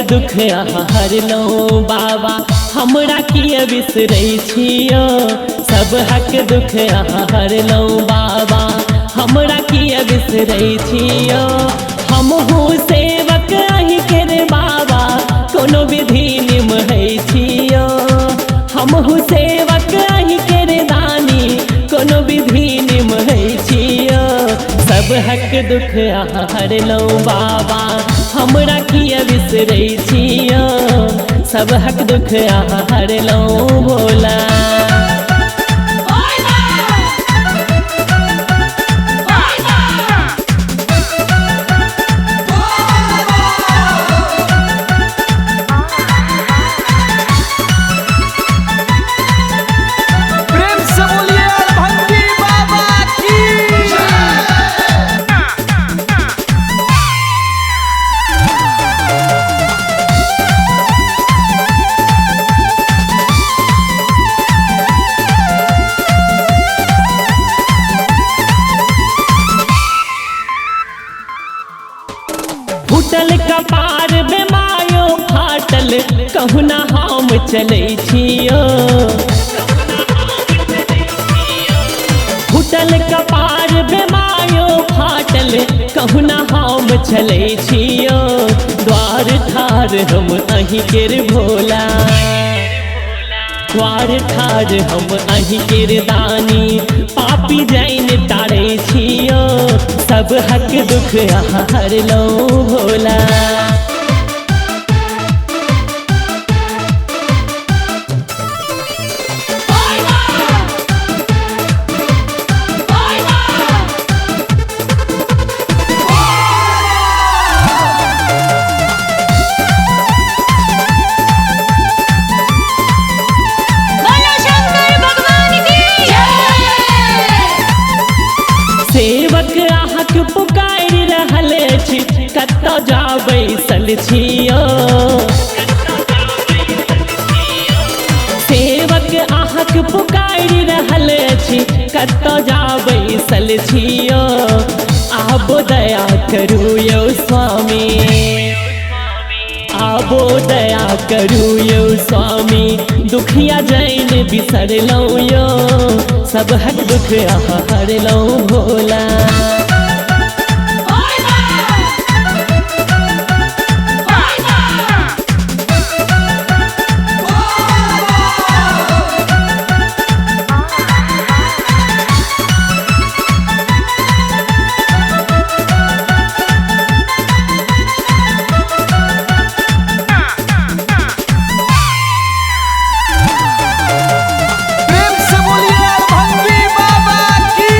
दुख हरलो बाबा हमरा किए बिसरै छियो। सब हक दुख हरलो बाबा हमरा किए बिसरै छियो। हमहू सेवक अहि के रे बाबा कोनो विधि निमहै छियो। हमहू सेवक अहि के रे दानी कोनो विधि निमहै छियो। सब हक दुख हरलो बाबा हमरा किए बिसरै छियो। सब हक दुख हरलो भोला। प्रेम से बोलिए भंगी बाबा की। फूटल कपार बेमायो फाटल कहुना हम चलै छियो। फूटल कपार बेमायो फाटल कहुना हम चलै छियो। द्वार ठार हम अहि केर भोला। द्वार ठार हम अहि केर दानी पापी जैन टारै छियो। सब हक दुख हरलो भोला। बोलो शंकर भगवान की जय। सेवक अहाँक पुकारि रहल छी कतऽ जा बैसल छियो। सेवक अहाँक पुकारि रहल छी कतऽ जा बैसल छियो। आबो दया करू यौ स्वामी। आबो दया करू यौ स्वामी दुखिया जैन बिसरलौ यो। सब हक दुख हरलौ भोला। प्रेम से बोलिए भंगी बाबा की।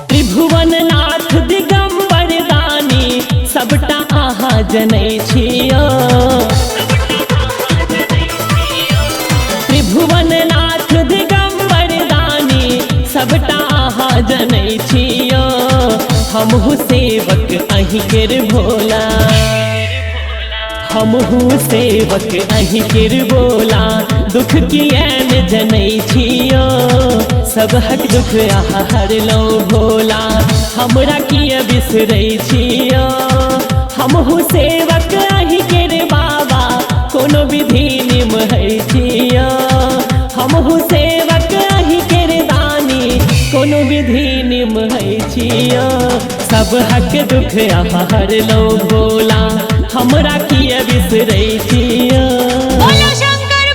त्रिभुवन नाथ दिगंबर दानी सबटा अहाँ जनै छियो। त्रिभुवन नाथ दिगंबर दानी सबटा अहाँ जनै छियो। हमहू सेवक अहि केर भोला। हमहू सेवक अहि केर बोला दुख किएन जनै छियो। सब हक दुख हरलो भोला हमरा किए बिसरै छियो। हमहू सेवक अहि केर बाबा कोनो विधि निमहै छियो। हमहू सेवक अहि केर दानी कोनो विधि निमहै छियो। सब हक दुख हरलो भोला हमरा किए बिसरै छियो। बोलो शंकर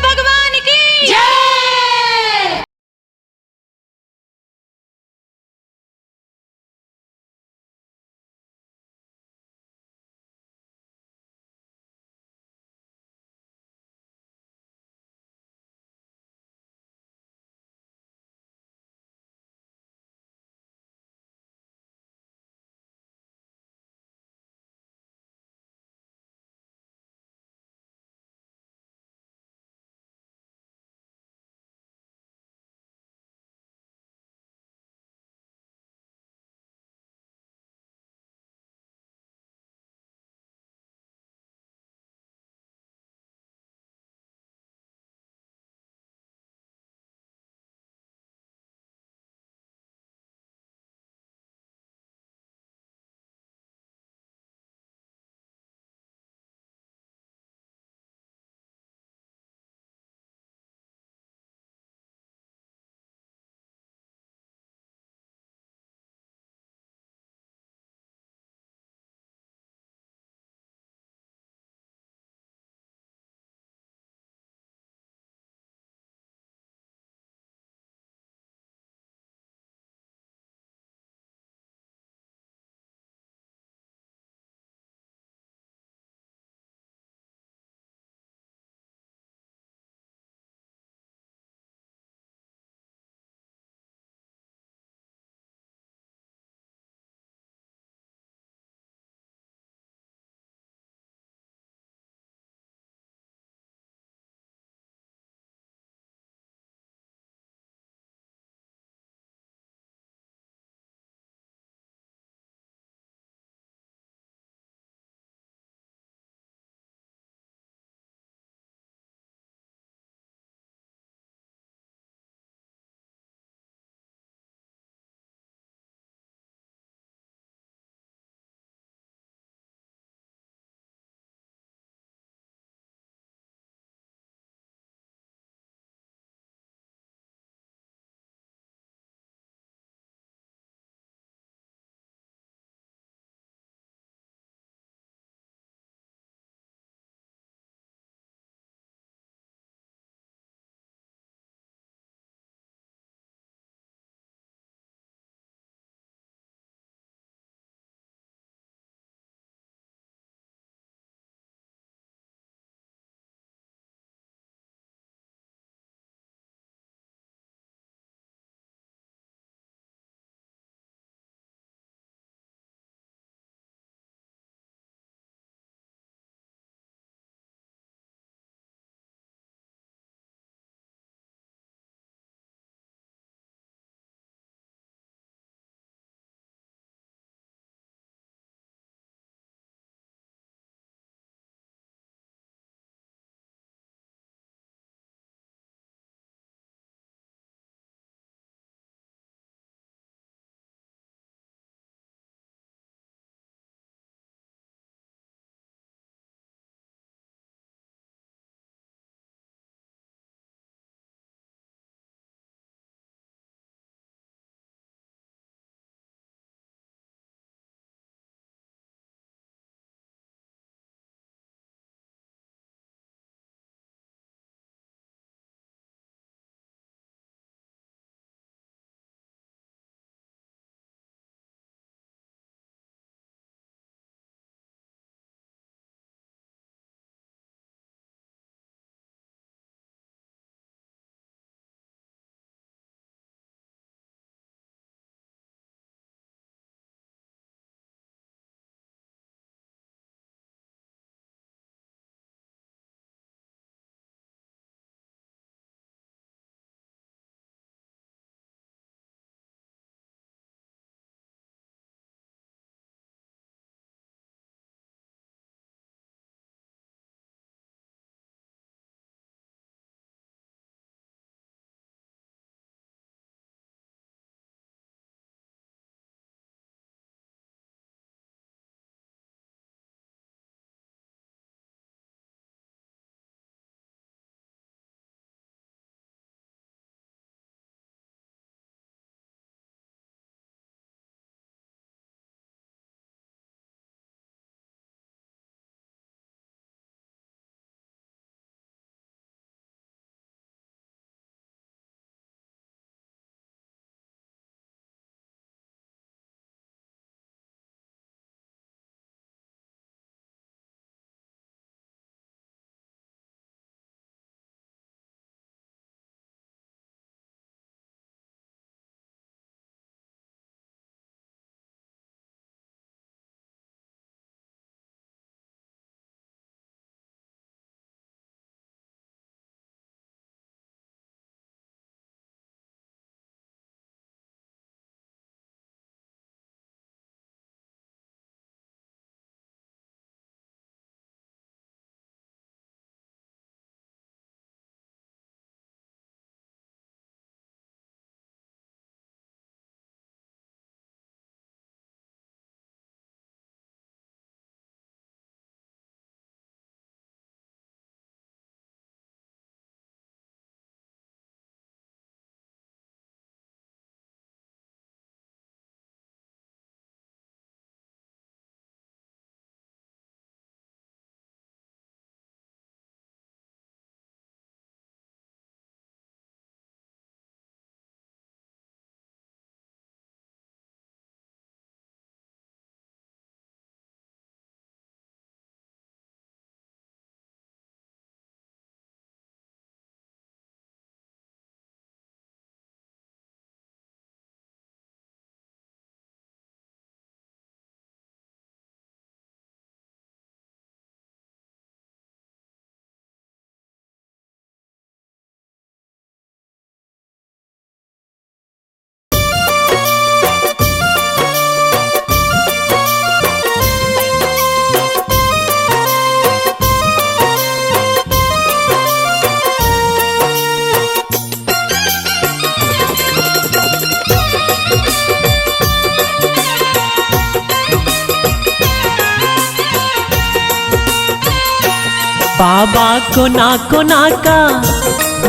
बाबा कोना का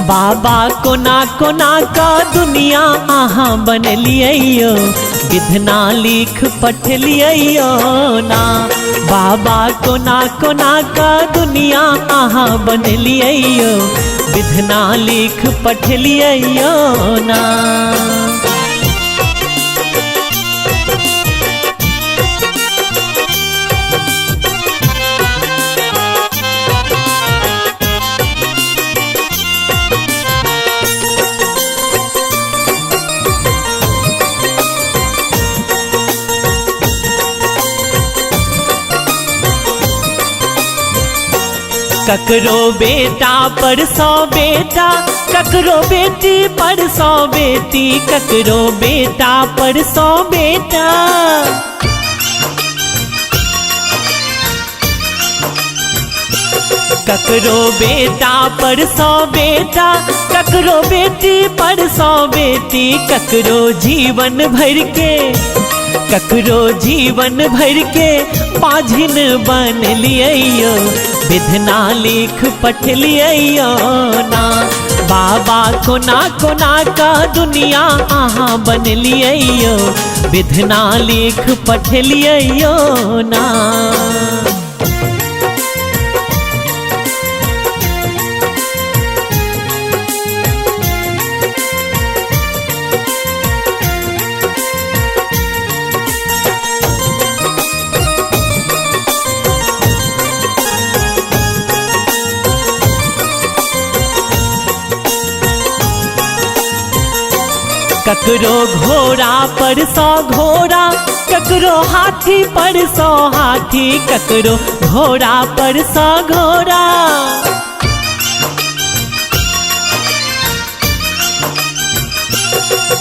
बाबा कोना का दुनिया आहा बन लियो विधना लिख पठ लियो ना। बाबा कोना का दुनिया आहा बन लियो विधना लिख पठ लियो ना। ककरो बेटा पर 100 बेटा, ककरो बेटी पर 100 बेटी, ककरो बेटा पर 100 बेटा। ककरो बेटा पर 100 बेटा, ककरो बेटी पर 100 बेटी, ककरो जीवन भर के, ककरो जीवन भर के पाझिन बन लियो विधना लिख पठ लियो ना। बाबा कोना का दुनिया आहा बन लियो विधना लिख पठ लियो ना। ककरो घोड़ा पर 100 घोड़ा, ककरो हाथी पर 100 हाथी, ककरो घोड़ा पर 100 घोड़ा।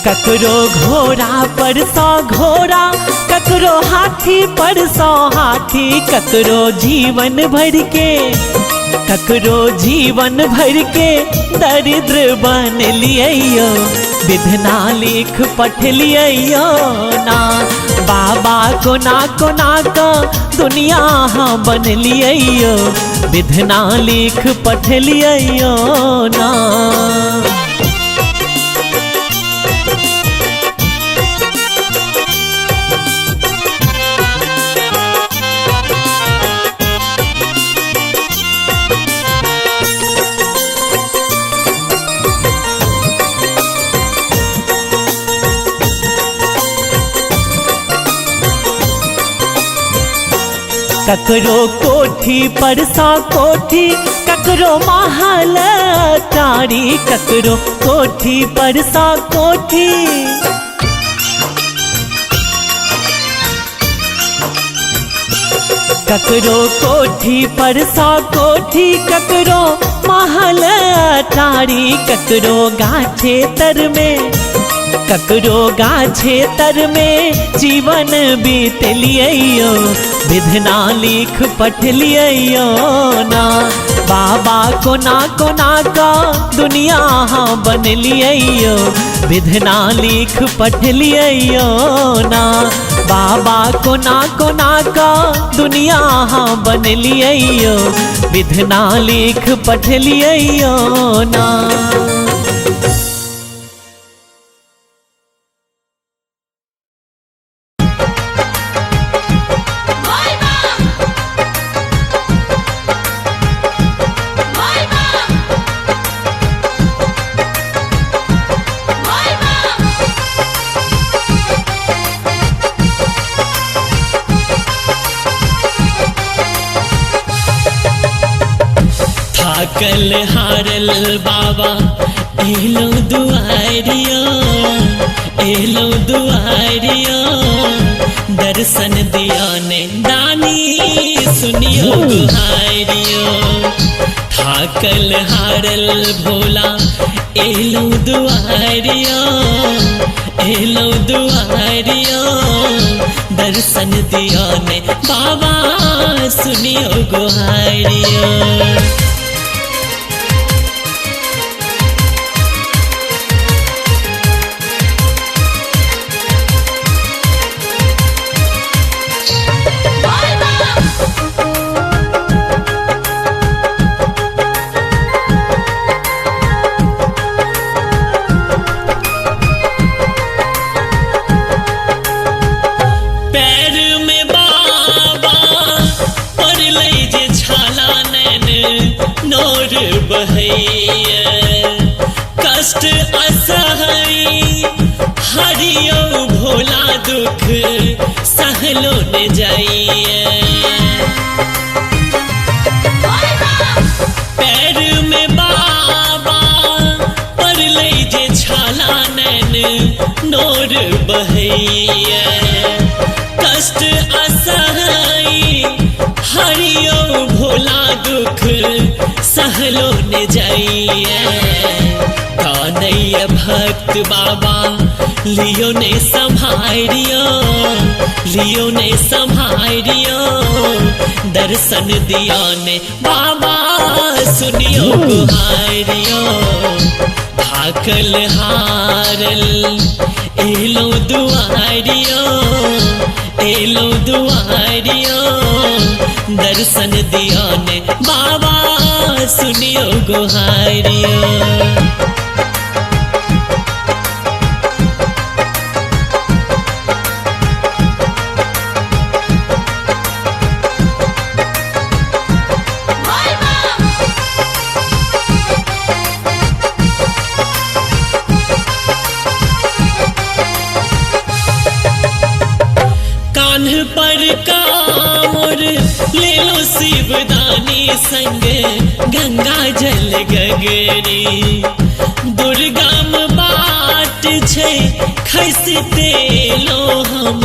ककरो घोड़ा पर 100 घोड़ा, ककरो हाथी पर 100 हाथी, ककरो जीवन भर के, ककरो जीवन भर के दरिद्र बन लियो विधना लिख पठ लियो ना। बाबा कोना का दुनिया हाँ बन लियो विधना लिख पठ लियो ना। ककरो कोठी पर 100 कोठी, ककरो महल अटारी, ककरो कोठी पर 100 कोठी। ककरो कोठी पर 100 कोठी, ककरो महल अटारी, ककरो गाछे तर में, ककरो गाछे तर में जीवन बीत लियो विधना लिख पठ लियो ना। बाबा कोना का दुनिया हाँ बन लियो विधना लिख पठ लियो ना। बाबा कोना का दुनिया हाँ बन लियो विधना लिख पठ लियो ना। थाकल हारल बाबा एलो दुआरिया, एलो दुआरिया, दर्शन दिया ने दानी सुनियो गुहारियो। थाकल हारल भोला एलो दुआरिया, एलो दुआरिया, दर्शन दिया ने बाबा सुनियो गुहारियो। बहैया कष्ट असहाय हरियो भोला दुख सहलो न जाइए पैर में बाबा पर ले जे छाला नैन नोर बहैया कष्ट असहाय हरियो भोला दुख सहलो न जाइए कानैया भक्त बाबा लियो ने संभारियो दर्शन दिया ने बाबा सुनियो गुहारियो भाकल हारल एलो दुआरियो दर्शन दिया ने बाबा सुनियो गुहारियो पर कामर ले लो शिवदानी संग गंगा जल गगरी दुर्गम बाट छे खसते लो हम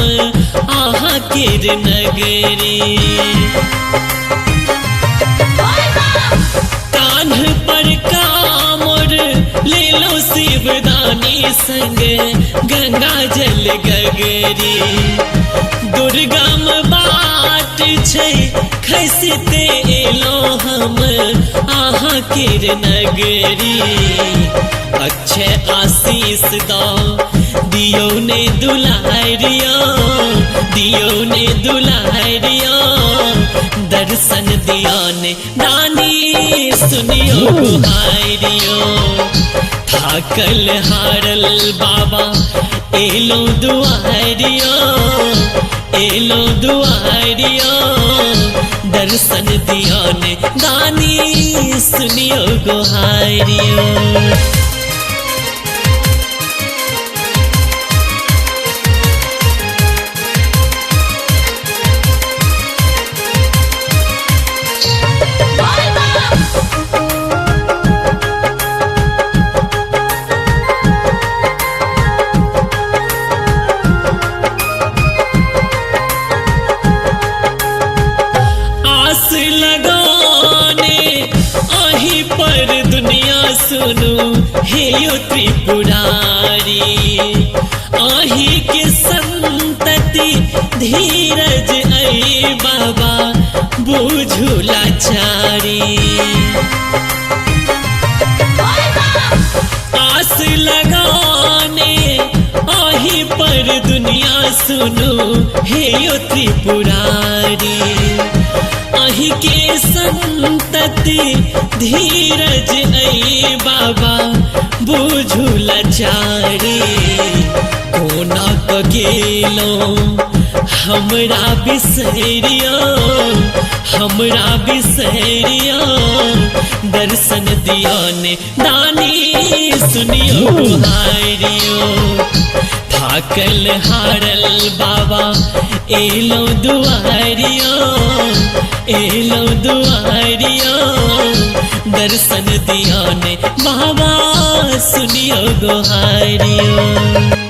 आहा केर नगरी कान्ह पर कामर ले लो शिवदानी संग गंगा जल गगरी दुर्गम बाट छे खसते एलो हम आहा केर नगरी अक्षय आशीष दो दियो ने दुलारियो दर्शन दिया ने दानी सुनियो गुहारियो थाकल हारल बाबा एलो दुआरियो दर्शन दिया ने दानी सुनियो गुहारियो सुनु हे यो त्रिपुरारी आही के संतति धीरज आई बाबा बुझू लाचारी आस लगाने आही पर दुनिया सुनु हे यो त्रिपुरारी आही के संतति धीरज आई बाबा बुझू लाचारी कोना क गेलो हमरा बिसरियो दर्शन दिया ने दानी सुनियो गुहारियो थाकल हारल बाबा एलो दुआरियो दर्शन दिया ने बाबा सुनियो गुहारियो।